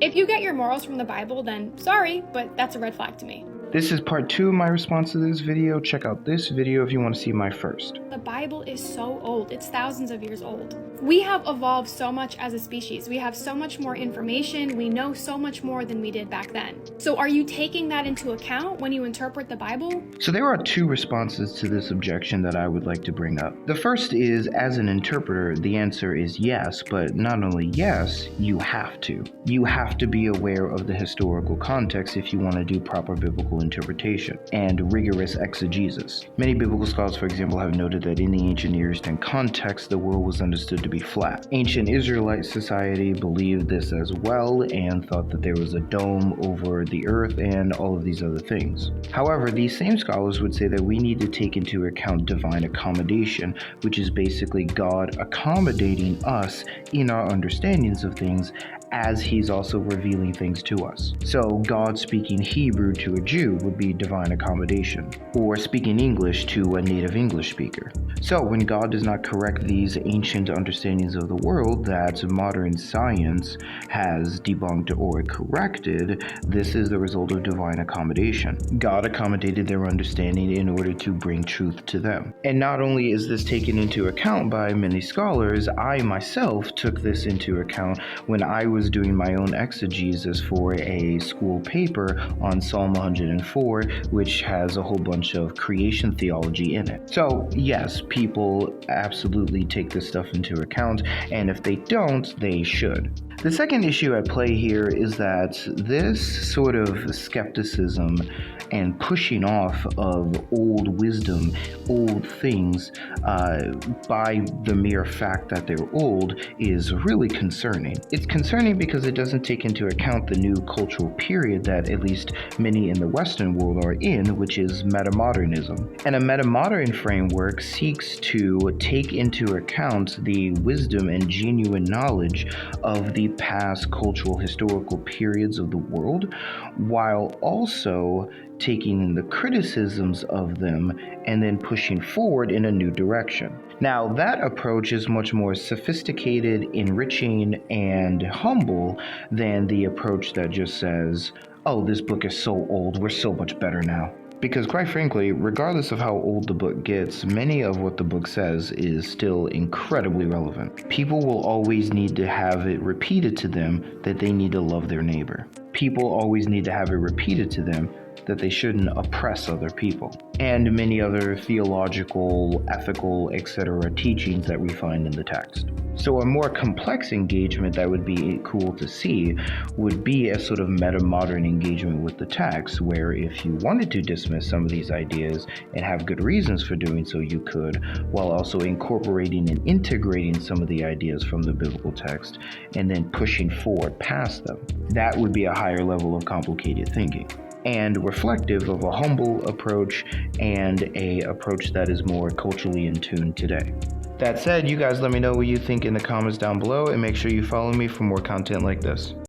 If you get your morals from the Bible, then sorry, but that's a red flag to me. This is part 2 of my response to this video. Check out this video if you want to see my first. The Bible is so old. It's thousands of years old. We have evolved so much as a species. We have so much more information. We know so much more than we did back then. So are you taking that into account when you interpret the Bible? So there are 2 responses to this objection that I would like to bring up. The first is, as an interpreter, the answer is yes, but not only yes, you have to. You have to be aware of the historical context if you want to do proper biblical interpretation and rigorous exegesis. Many biblical scholars, for example, have noted that in the ancient Near Eastern context, the world was understood to be flat. Ancient Israelite society believed this as well and thought that there was a dome over the earth and all of these other things. However, these same scholars would say that we need to take into account divine accommodation, which is basically God accommodating us in our understandings of things as he's also revealing things to us. So God speaking Hebrew to a Jew would be divine accommodation, or speaking English to a native English speaker. So when God does not correct these ancient understandings of the world that modern science has debunked or corrected, this is the result of divine accommodation. God accommodated their understanding in order to bring truth to them. And not only is this taken into account by many scholars, I myself took this into account when I was doing my own exegesis for a school paper on Psalm 104, which has a whole bunch of creation theology in it. So yes, people absolutely take this stuff into account, and if they don't, they should. The second issue at play here is that this sort of skepticism and pushing off of old wisdom, old things, by the mere fact that they're old is really concerning. It's concerning because it doesn't take into account the new cultural period that at least many in the Western world are in, which is metamodernism. And a metamodern framework seeks to take into account the wisdom and genuine knowledge of the past cultural historical periods of the world, while also taking in the criticisms of them and then pushing forward in a new direction. Now, that approach is much more sophisticated, enriching, and humble than the approach that just says, oh, this book is so old, we're so much better now. Because quite frankly, regardless of how old the book gets, many of what the book says is still incredibly relevant. People will always need to have it repeated to them that they need to love their neighbor. People always need to have it repeated to them that they shouldn't oppress other people, and many other theological, ethical, etc. teachings that we find in the text. So a more complex engagement that would be cool to see would be a sort of meta-modern engagement with the text, where if you wanted to dismiss some of these ideas and have good reasons for doing so, you could, while also incorporating and integrating some of the ideas from the biblical text and then pushing forward past them. That would be a higher level of complicated thinking, and reflective of a humble approach and a approach that is more culturally in tune today. That said, you guys let me know what you think in the comments down below, and make sure you follow me for more content like this.